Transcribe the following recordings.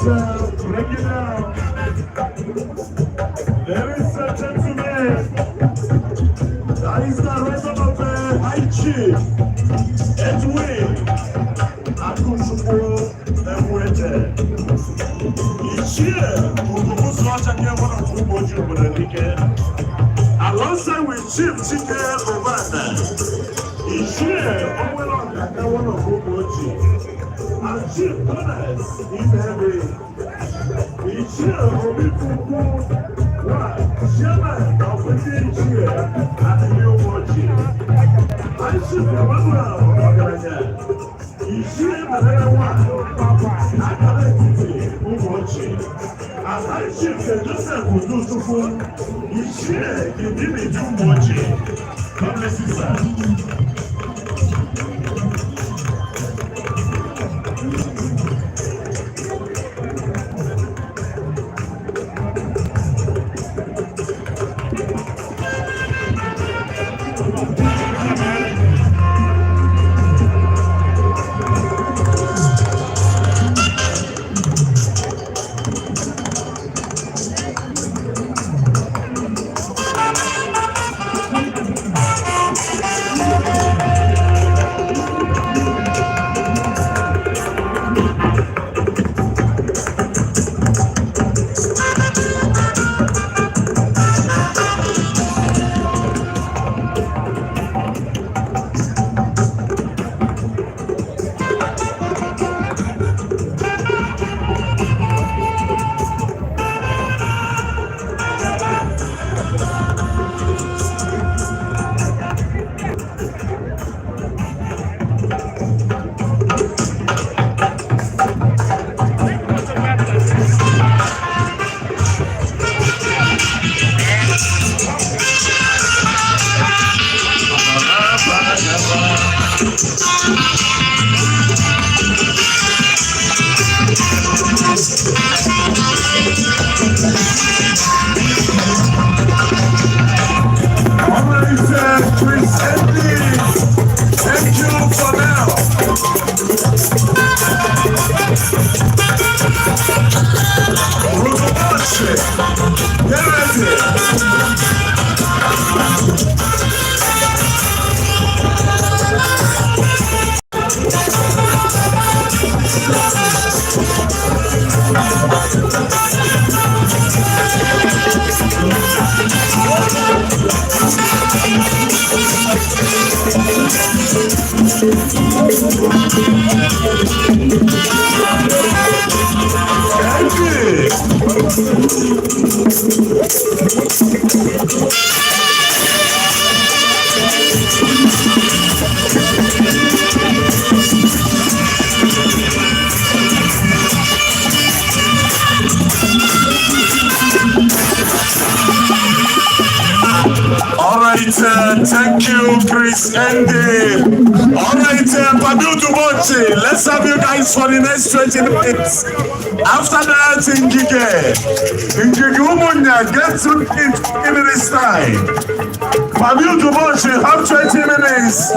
Break it down. Ladies and gentlemen, that is the reason of the high chief, Edwin Akuchukwu Emwete. Each year, Ukubusu Achake one of Uboju Obodanike, alongside with Chief Chike Obana. Each year, one of Uboju. And Chief Thomas in every each year will be chairman of the year at the new Mochi. And Chief Obama each year another one at the Mochi. As I Chief Joseph will do so full each year he did me too Mochi. God bless you, sir. Thank you for now. Get ready. Thank you, Chris Andy. Alright, Padu Dubochi, let's have you guys for the next 20 minutes. After that, Ngige Umunya gets to in 20 minutes time. Padu Dubochi, have 20 minutes.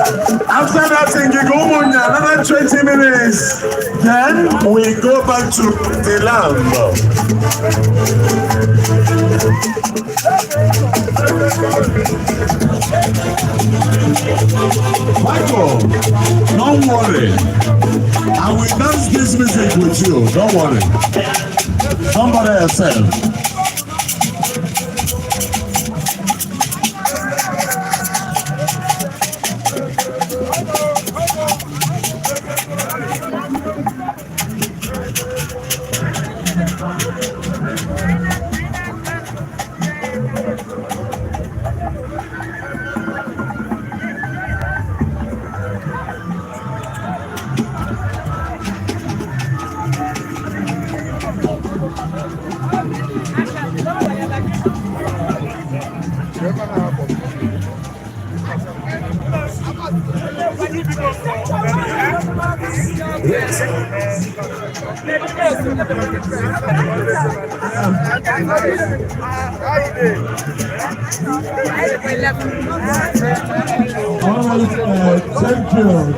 After that, Ngige Umunya, another 20 minutes. Then we go back to the lamb. Michael, don't worry. I will dance this music with you. Don't worry. Don't bother yourself.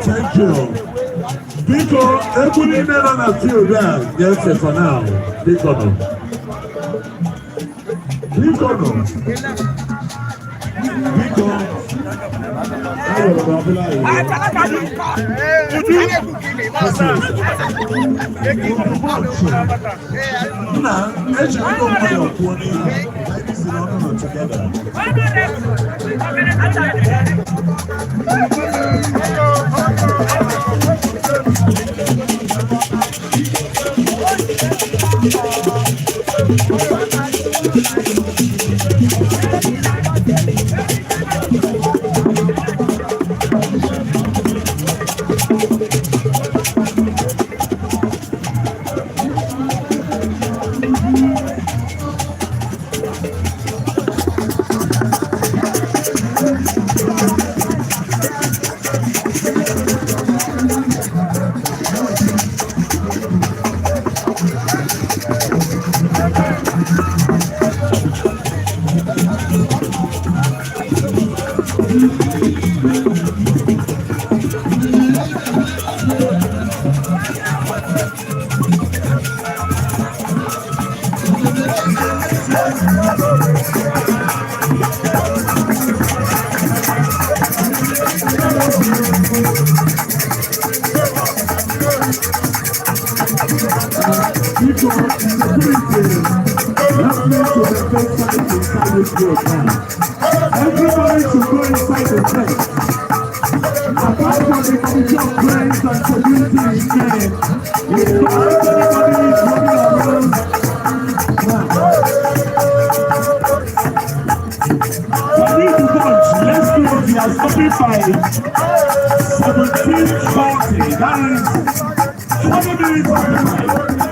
Thank you. Because everybody never na feel that. Yes, for now. Because everybody should go inside the tent. Apart from the committee of friends and community is there. If everybody is running around, for this bunch, let's go. We are stopping by 17:40. That is 20 minutes of time.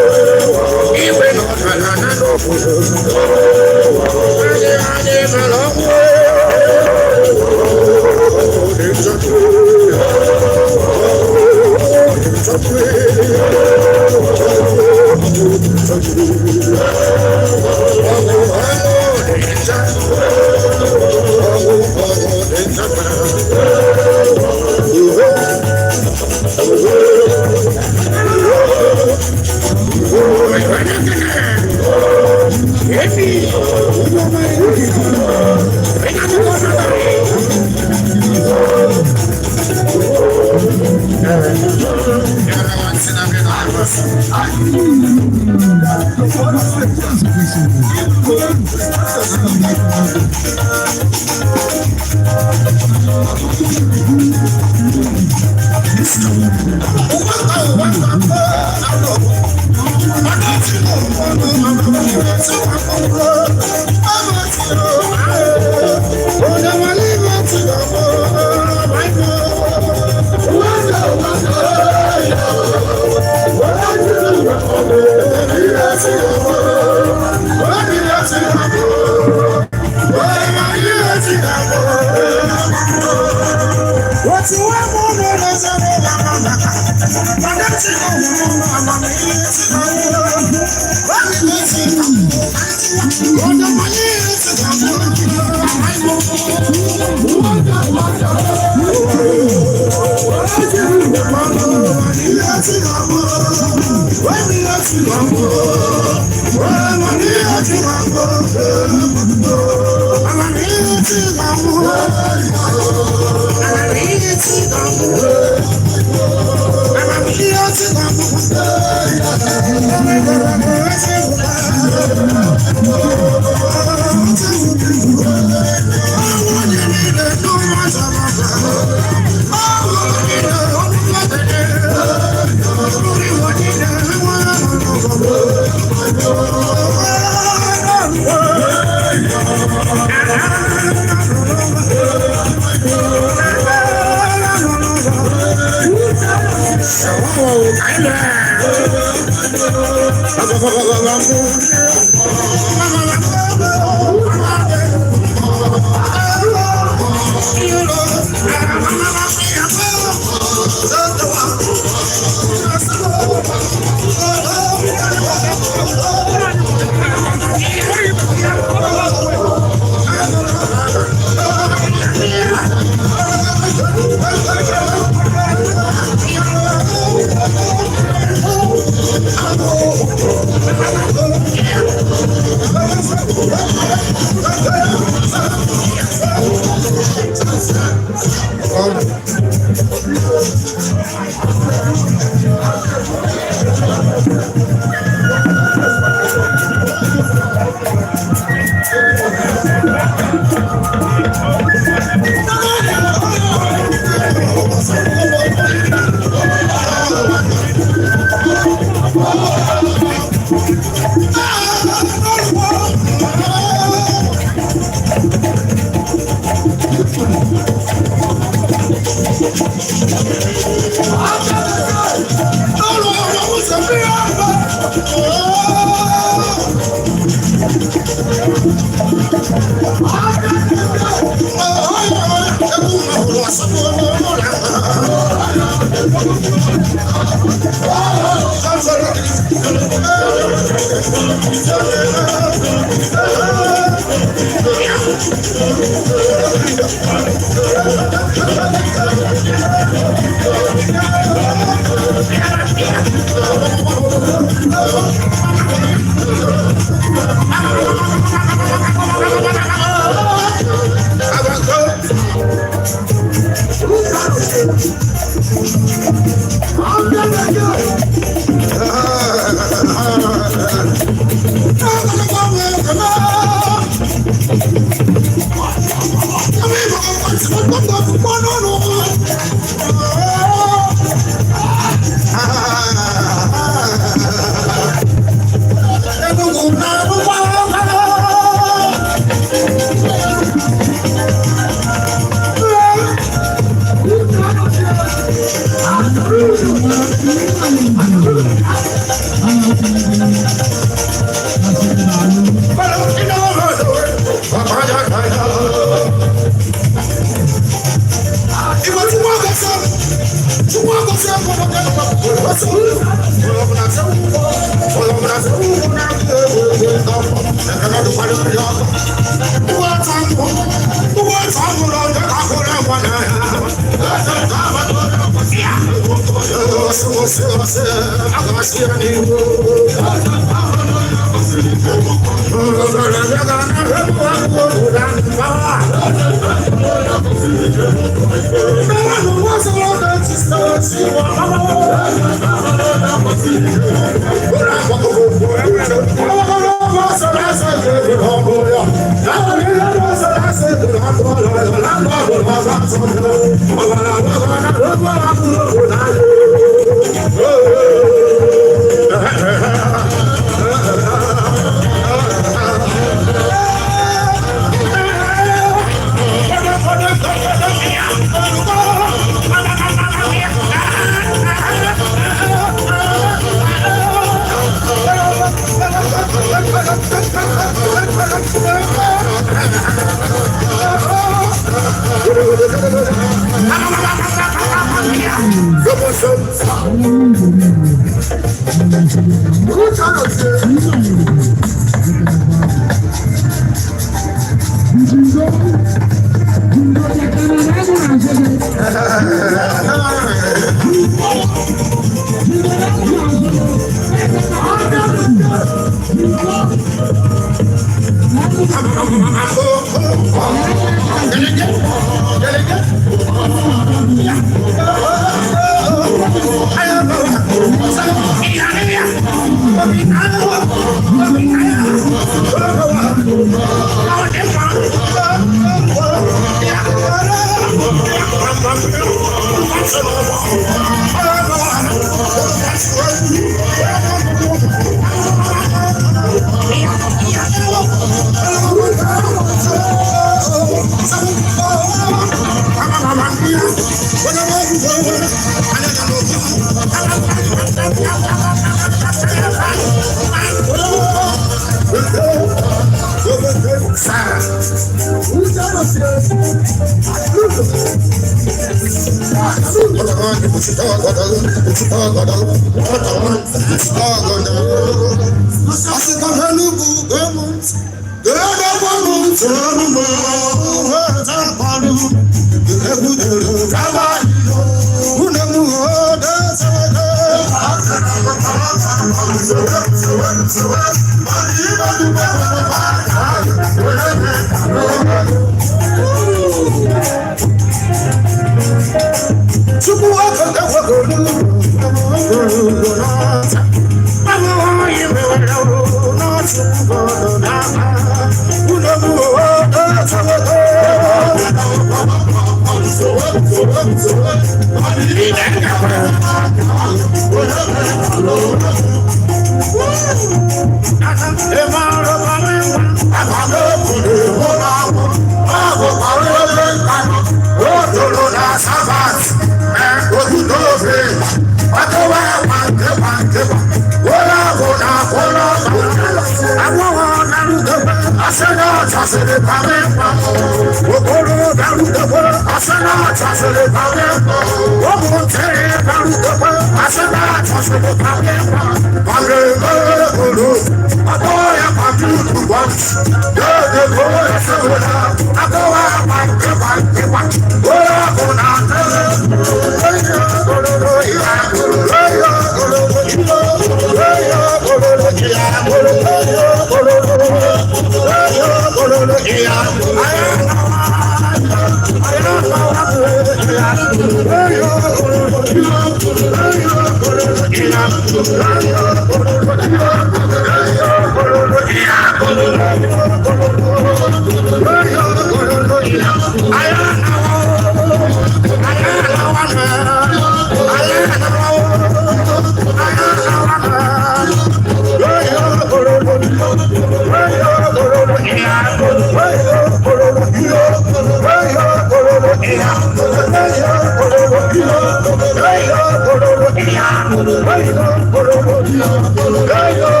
Hey,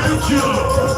Thank you.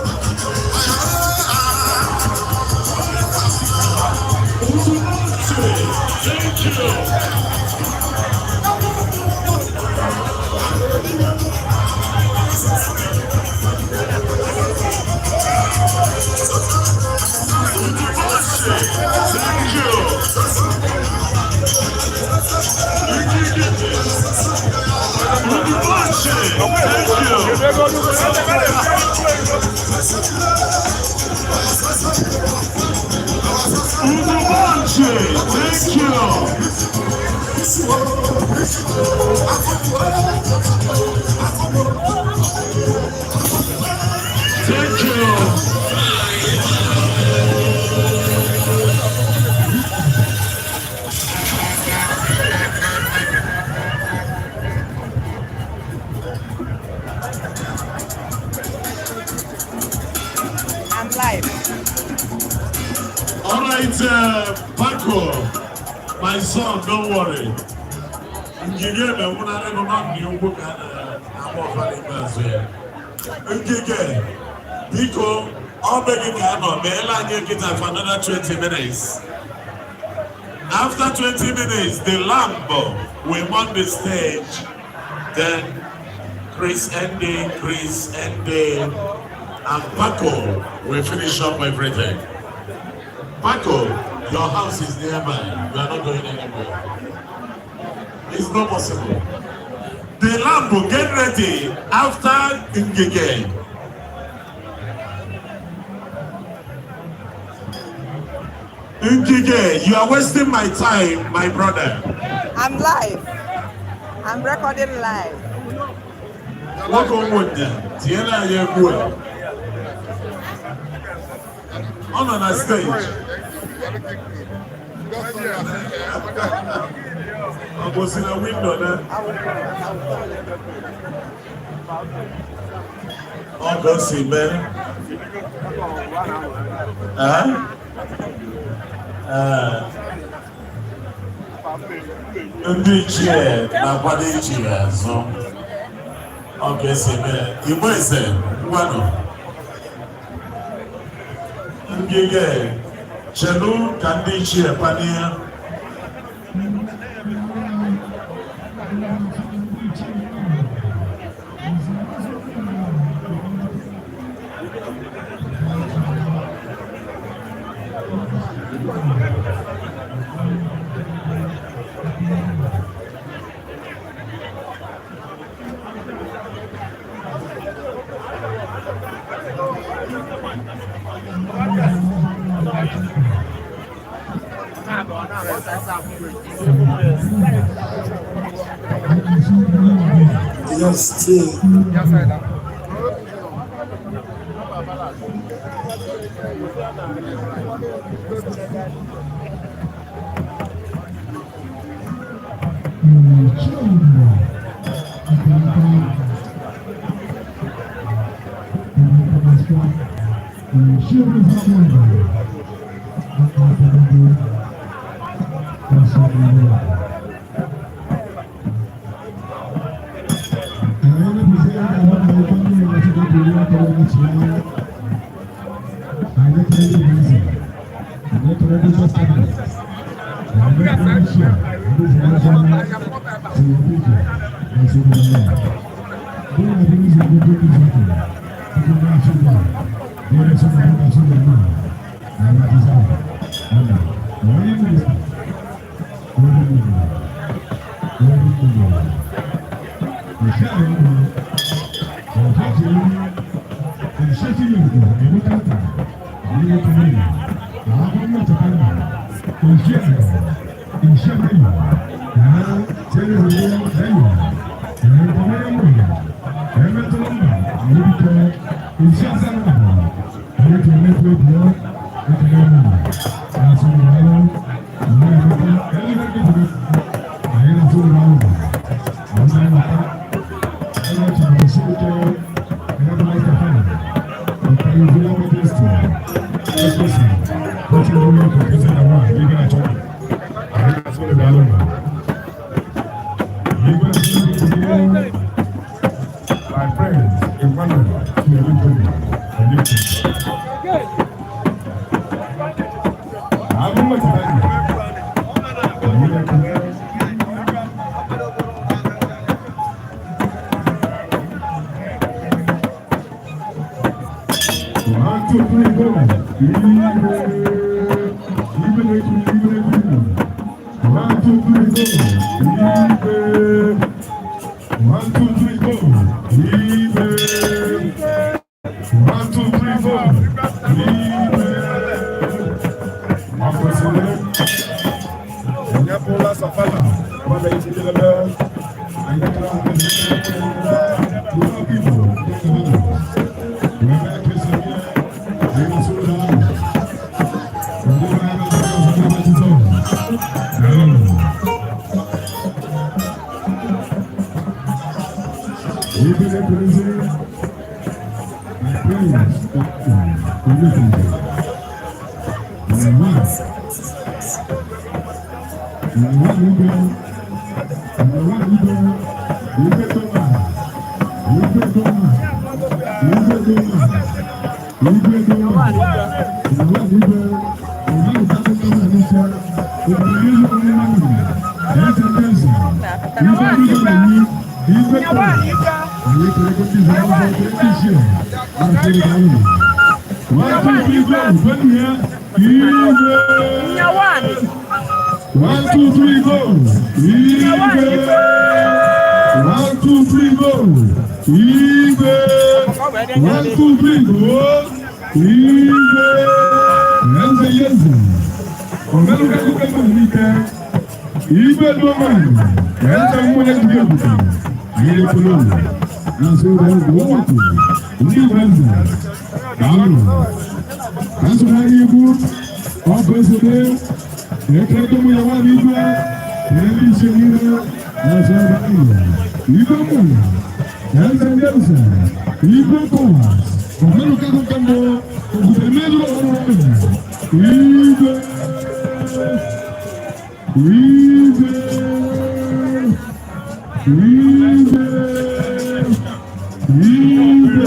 Paco, my son, don't worry. You get me when I not new book I'm Pico, I'll beg you for another 20 minutes. After 20 minutes, the lamb will on the stage. Then Chris Andy, and Paco will finish up everything. Paco, your house is nearby. You are not going anywhere. It's not possible. The lamb will get ready after Ngige. Ngige, you are wasting my time, my brother. I'm live. I'm recording live. What on Tiana Yagua on a stage. I was in a window then. Oh, God, see, man. Ndị chair na-akwado ichi ya azụ. Ọ ga-esi mee Igbo eze ngwanụ Ngige chelu ka ndị ichie panie. Yes, 1, 2, 3, go. Igwe. 1, 2, 3, go. Igwe. Yenze yenze. Omeluka kuka mwenike. Igwe doman. Yenze mwenye kuka. Ayele kulonu. Nasu wote. Ndi wenze. Dalu. Nasu haibu. Opesode. Ekreto mwenye wabigwe. Ebi shenire. Nasu haibu. Igwe mwenye. Yenze yenze. Igwe kowa. Omeluka kuka mwenye. Kukutemezo wabigwe. Igwe. Igwe. Igwe. Igwe.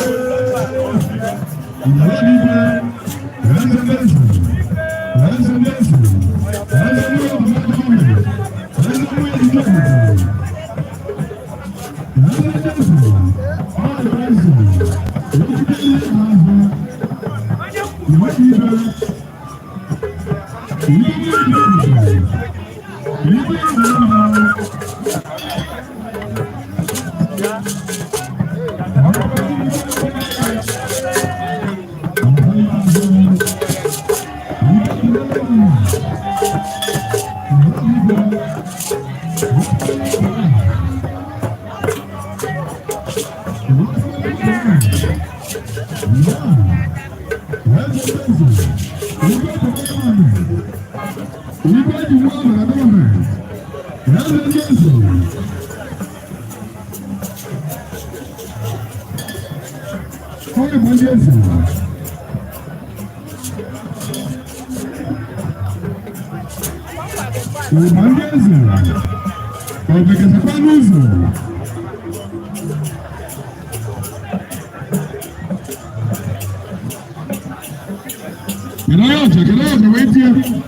Get wait here.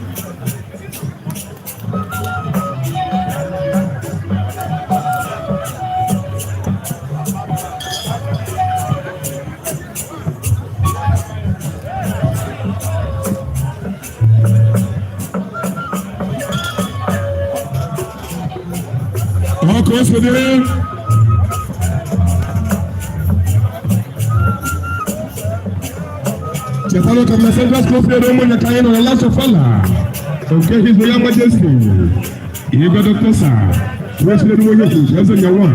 All close for them. Chefalo kabla sasa kofi romo na kaino na laso fala. Okay, his royal majesty. Yego Dr. Sir. President Moyo Sasa Nyawa.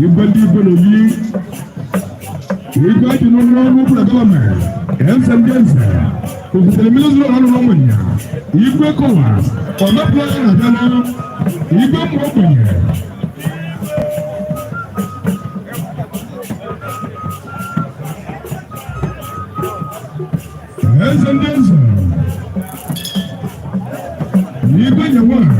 Yibandi bono yi. Yego ati no no for the government. Ensa Jensa. Ko minister of Romania. Yego Kowa. Ona plan na dana. Yego Mbokoye. Ensa. Yego Nyawa.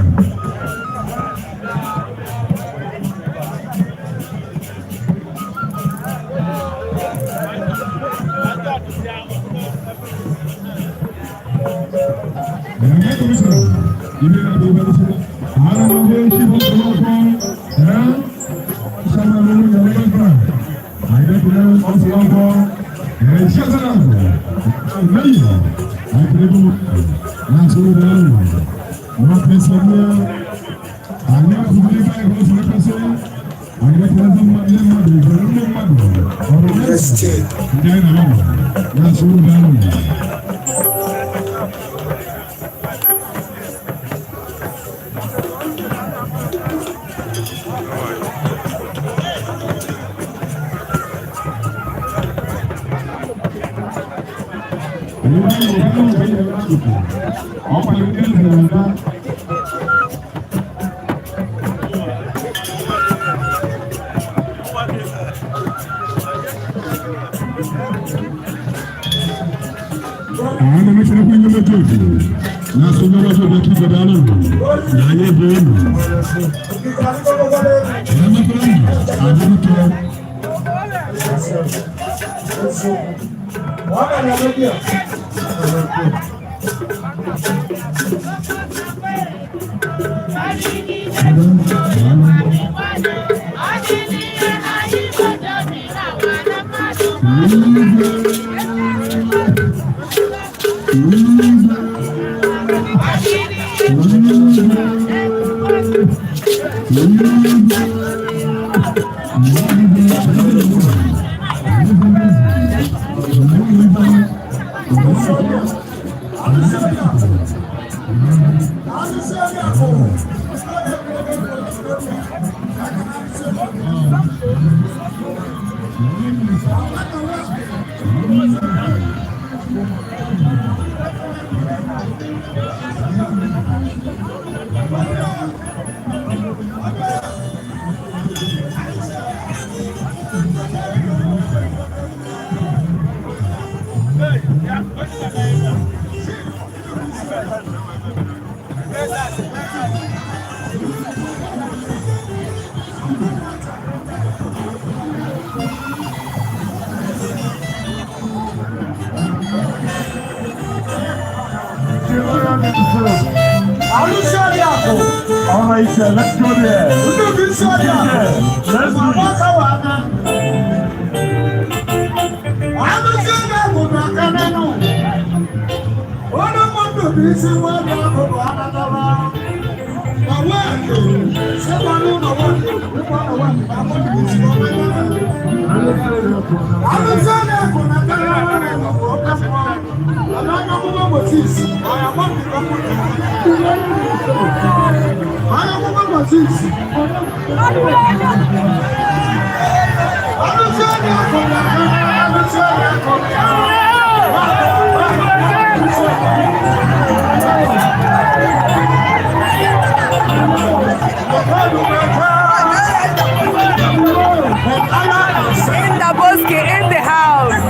All right, let's go there. Let's go. In the bosque, in the house.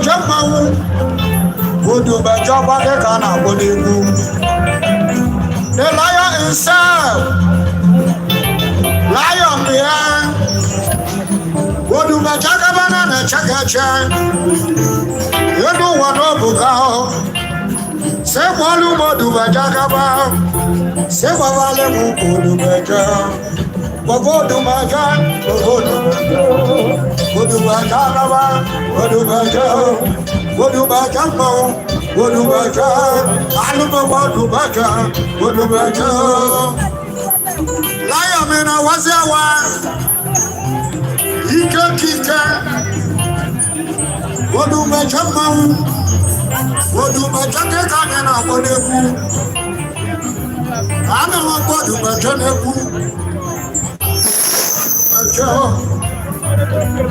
Jamawu, Wodu Bajaba de Kana Bodibu. The lion himself, lion behind. Wodu Bajabana na Chakacha. You know what Obuka. Say Walu Wodu Bajaba. Say Wale Wodu Bajaba. Wodu Bajaba. Wodu Bajaba. Wodu Bajaba. Wodu Bajaba. Wodu Bajaba. Aluba Wodu Bajaba. Wodu Bajaba. Lion Mena Wazawa. Kika. Wodu Bajaba. Wodu Bajaba Kana Wodebu. Ana Wodu Bajaba.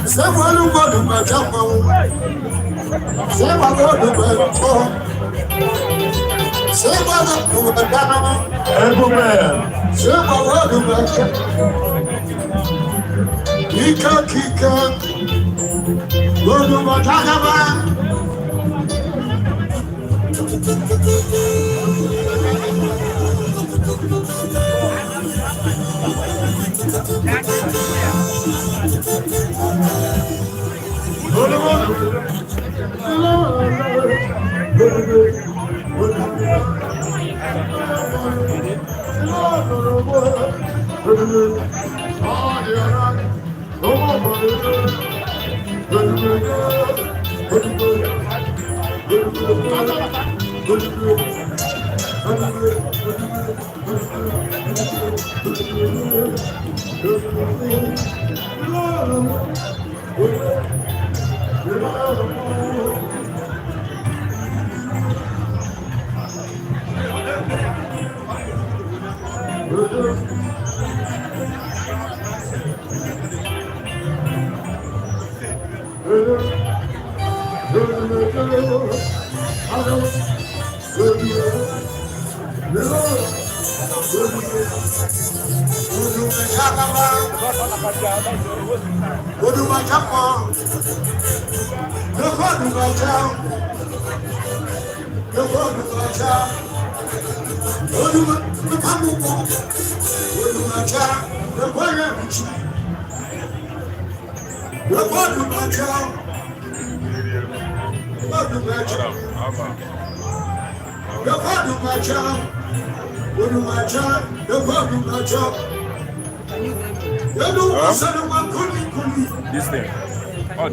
Say Walu Wodu Bajaba. Say Walu Bajaba. Say Walu Bajaba. Say Walu Bajaba. Kika. Wodu Bajaba. This thing. Oh,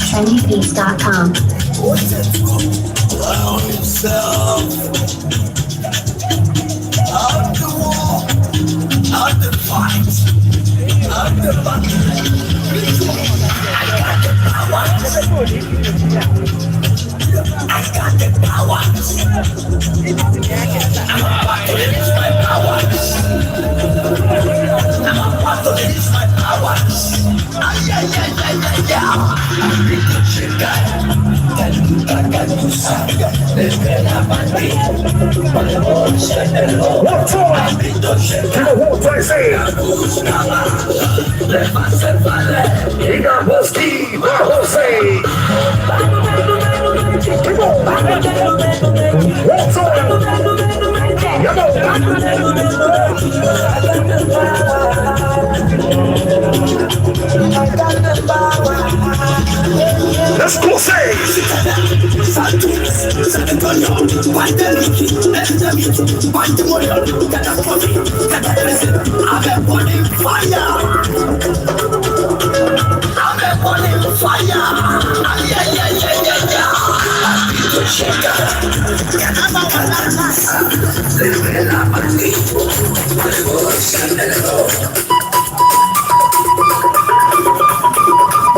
trendybeats.com. I want to Let's go say.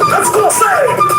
Let's go say.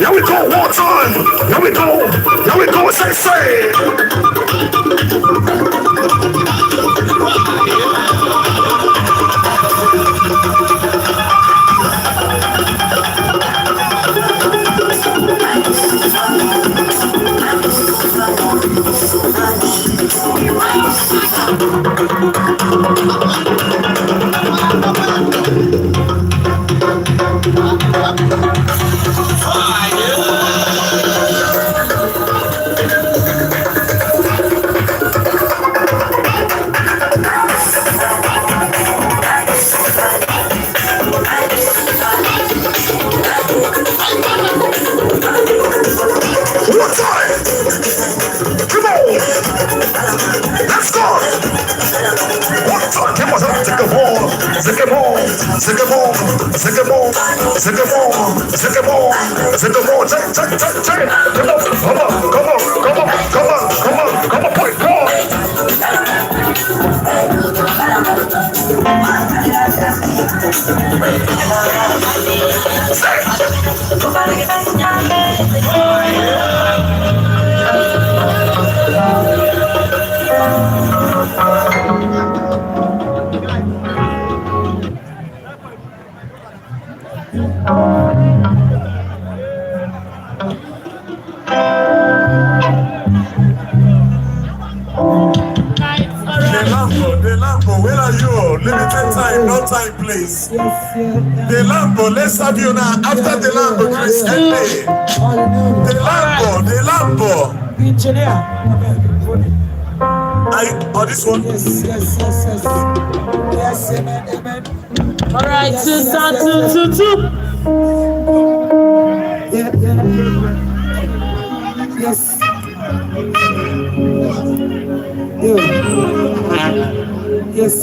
Here we go, one time. Here we go. Here we go, say. The Lambo, where are you? Let me time, please. The Lambo, let's have you now. After the Lambo, Chris Henry. The Lambo. This one? Yes, amen. All right, two. Yeah. Yes. Yeah. Yes.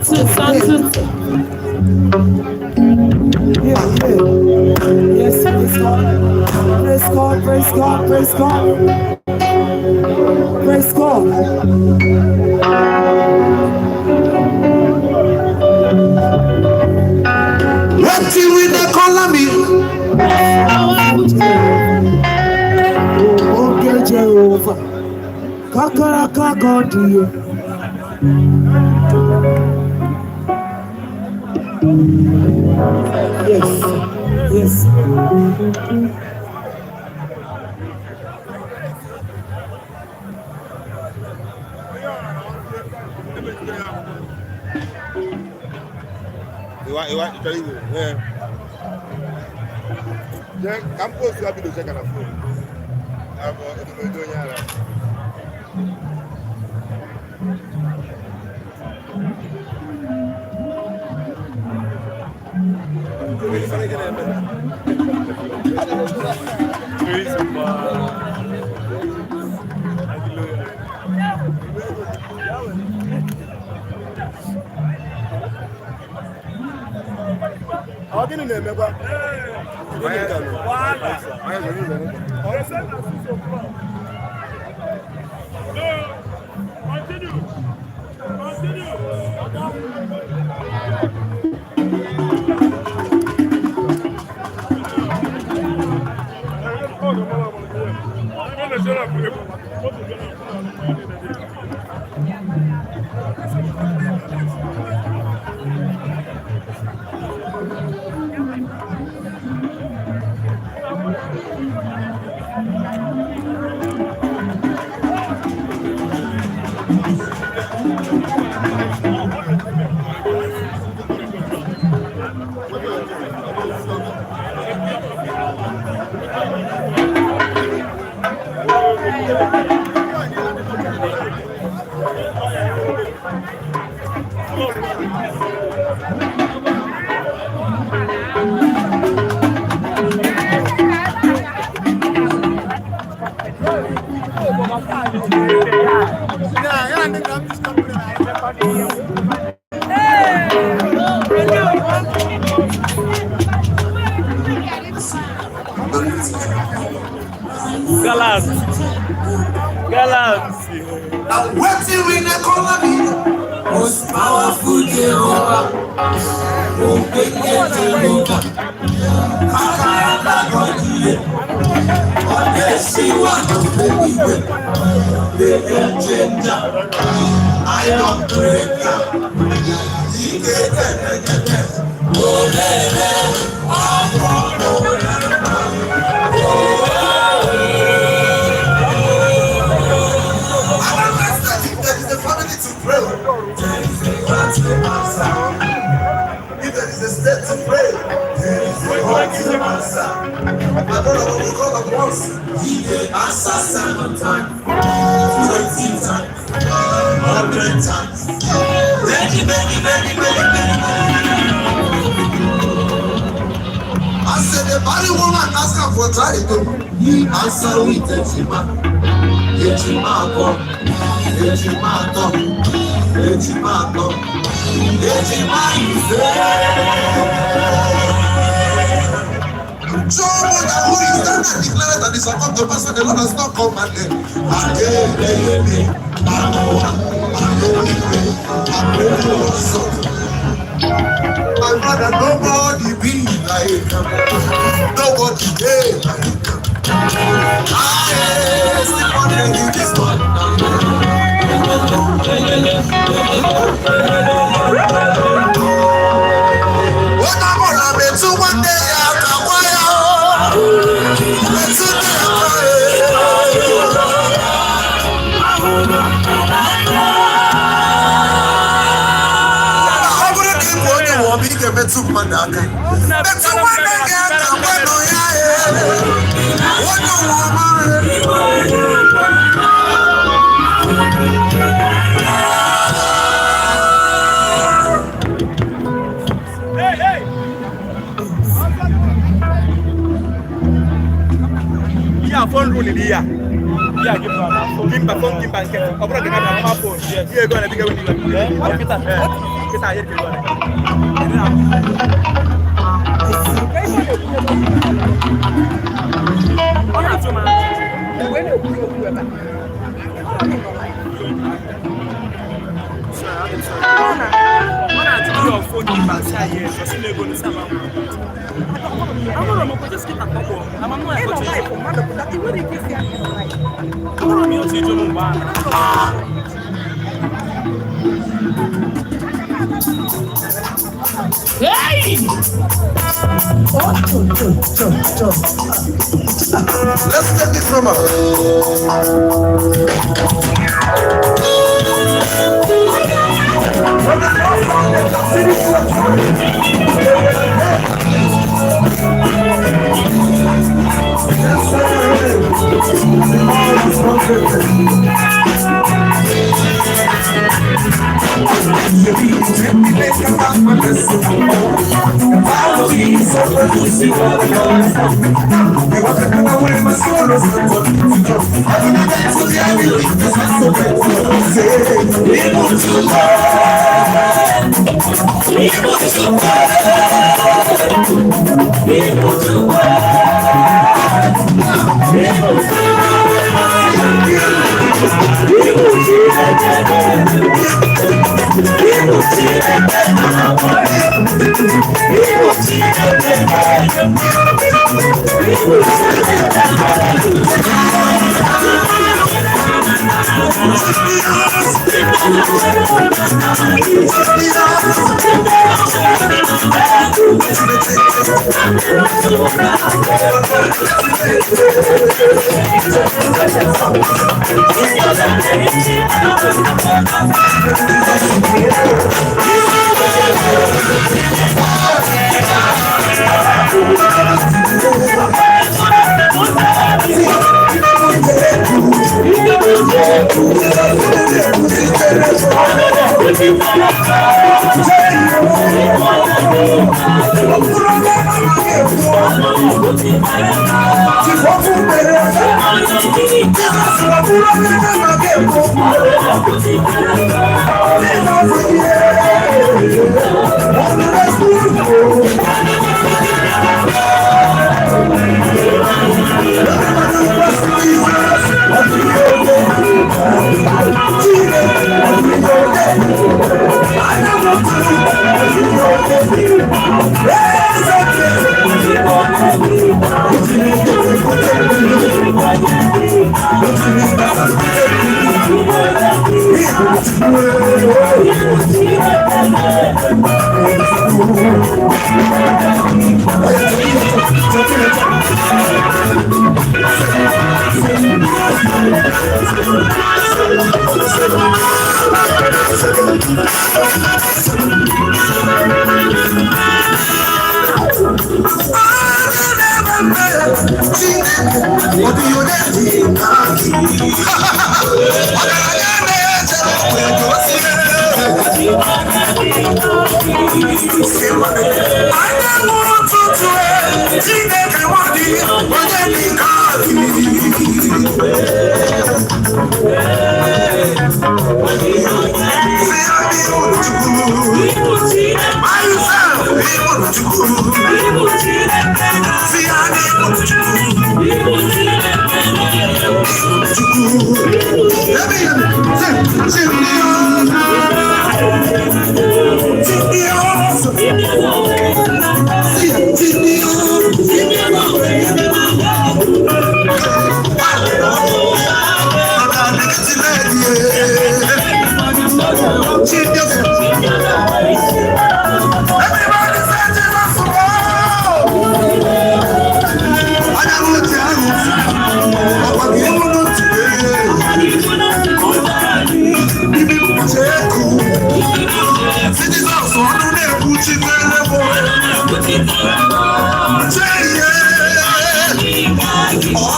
Two. Yeah. Yes, praise God. Praise God. What do we call me? Okay, Jehovah. Kakaraka God. Yes. Campus happy to check on a phone. How can you remember? Galaxy. Now what do we call me? Most powerful Jehovah. If there is a state to pray, there is a heart to answer. I don't know what we call at once. He will answer 7 times, 20 times, 100 times. Many. I said the body woman ask her for trying to. He answered with a chima. Job who is that and declared that it's about to pass when the Lord has not commanded. My brother, nobody be like him. Nobody be like him. Sleep on the hill this one. What I'm gonna be to one day after wire. Let's Phone rule in here. Yeah, give back phone. I'm going to get my phone. Yes, you're going to be going to Hey! Let's take it from her.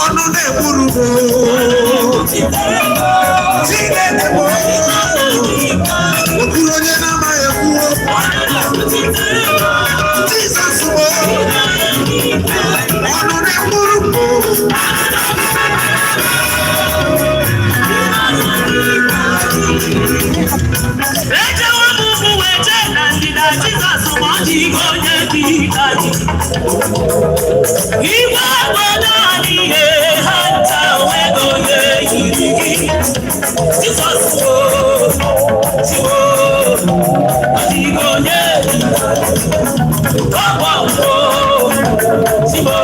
ọnụ na-egburu Chineke bụ okpuru onye na-amaghị ekwu Jizọs bụ ọnụ na-egburu ejewe mụmụ weje na ndịda Jizọs ma ọ dị onye dị anyị igwe obodo ihe ha nta onwego onye yiri gị Jizọs ọ dịghị onye ọgbọ Chibo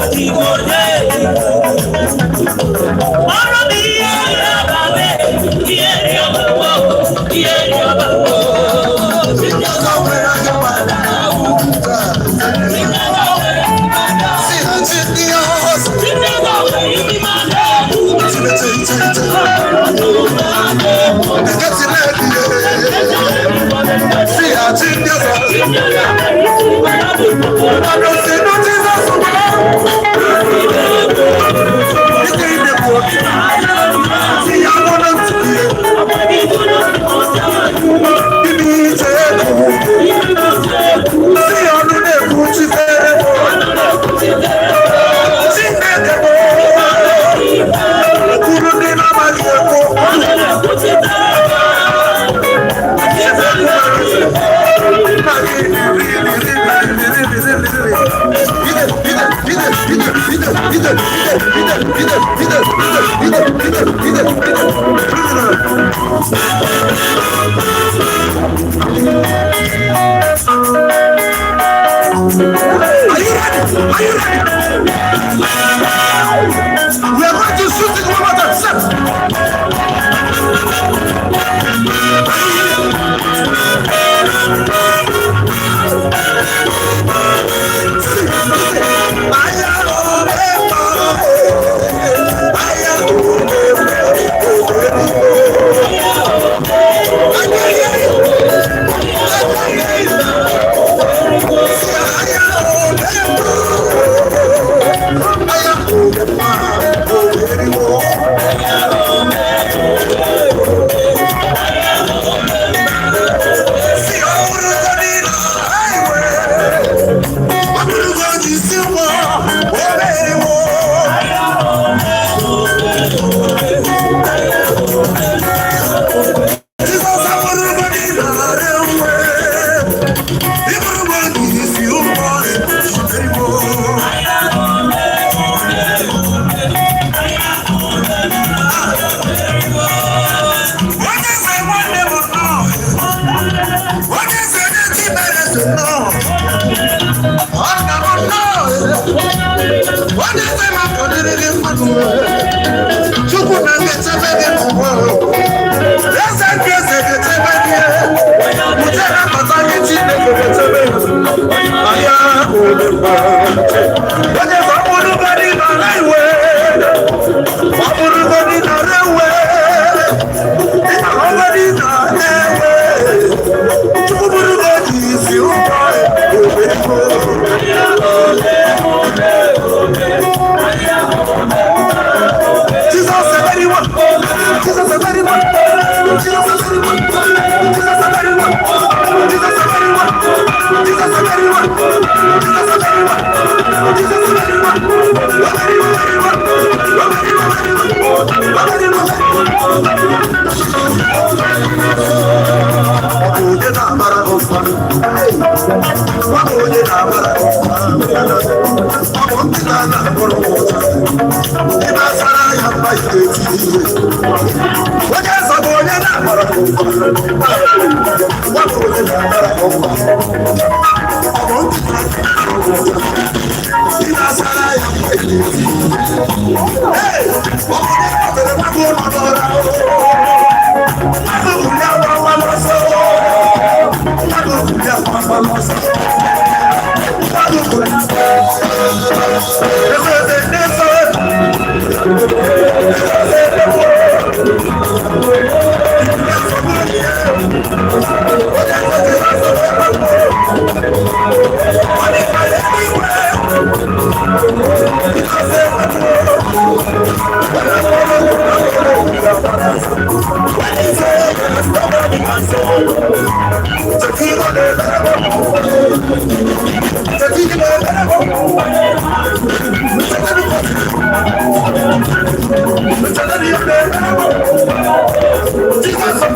ọ dịghị onye ọrụ bụ ihe ọbawe ihe rịọba ihe rịọba What When he says yes, nobody can say no. Tequila de verbo. Tequila de verbo. Jesus of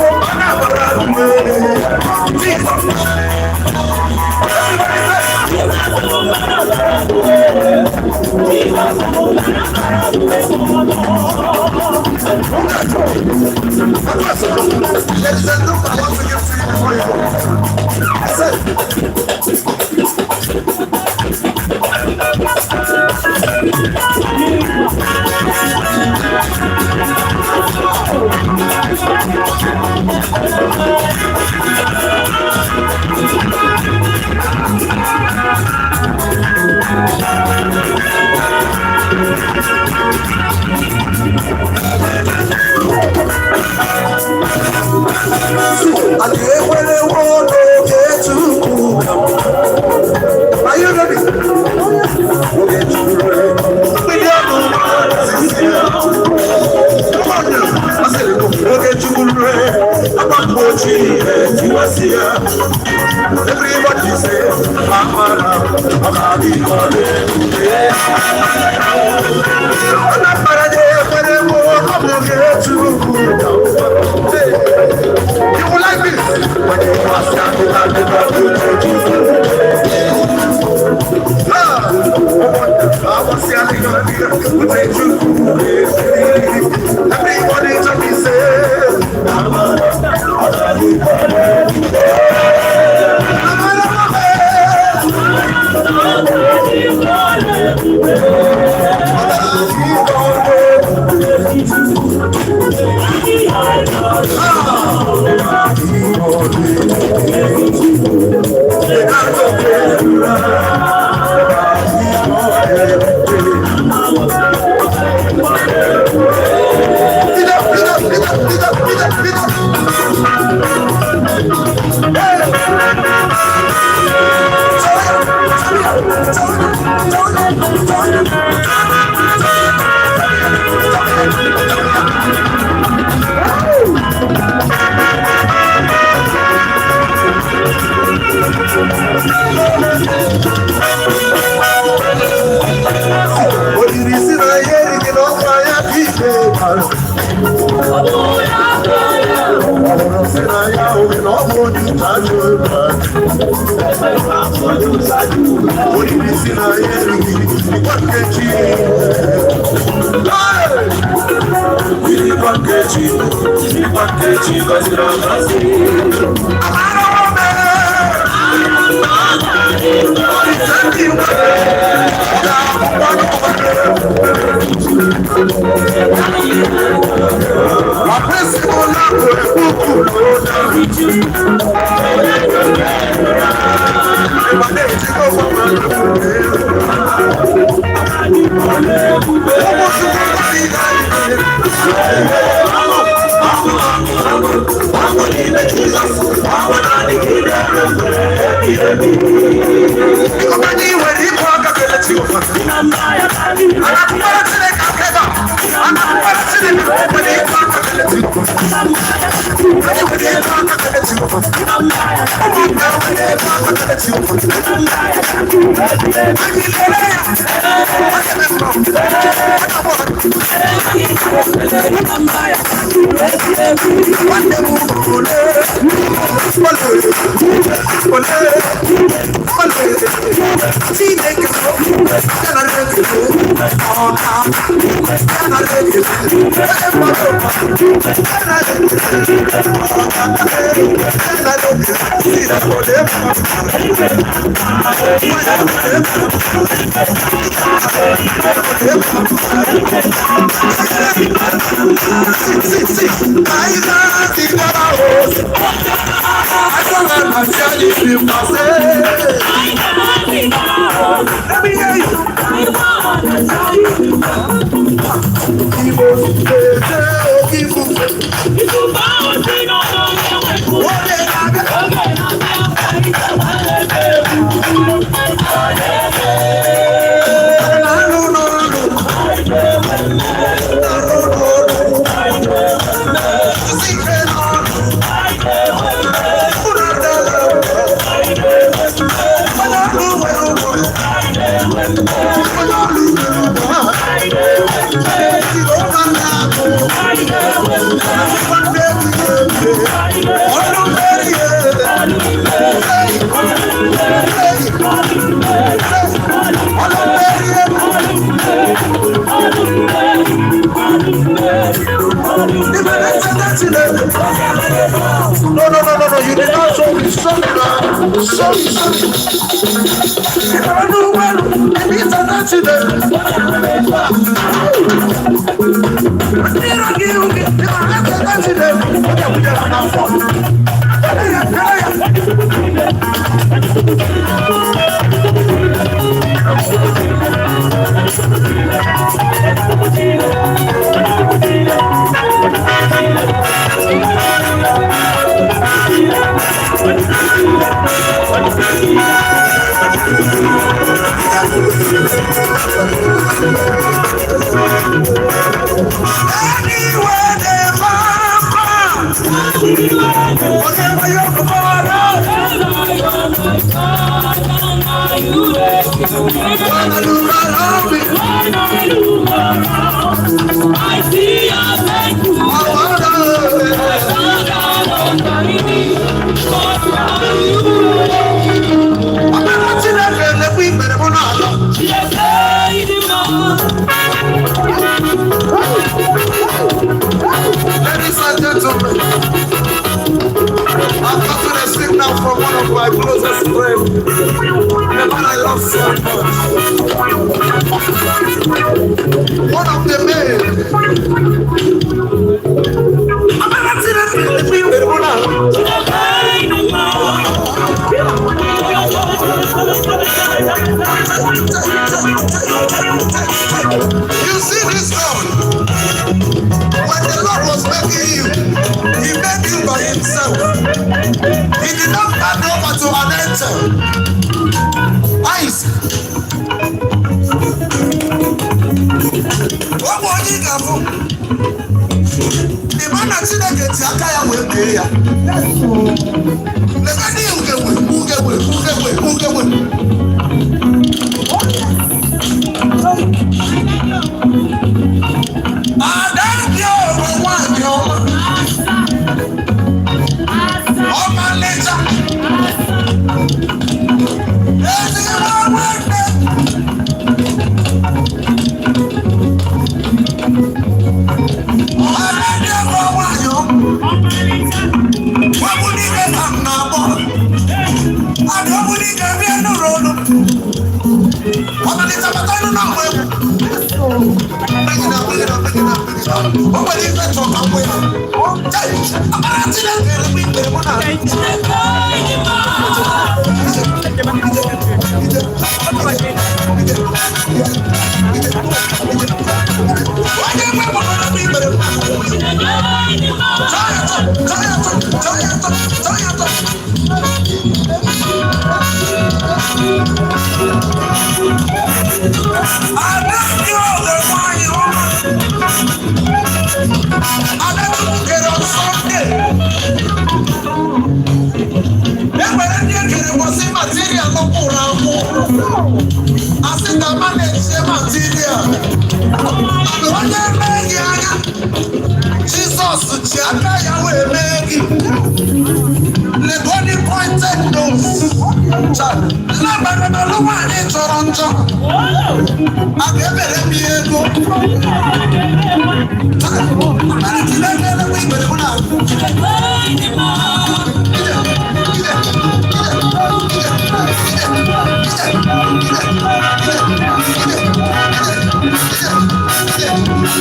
are you ready? Come on now. I said, okay, everybody say, you will like this when you pass down everybody to be saved. No, you did not show me. Show me now. Show me. If I do well, it means I'm not in there. I see your thank you. Ladies and gentlemen, I've gotten a signal from one of my closest friends, the man I love so much. One of the men. You see this God? When the Lord was making you, He made you by Himself. He did not hand over to an angel. Eyes. What was he going? The man that said that the Akaya will pay ya. Let me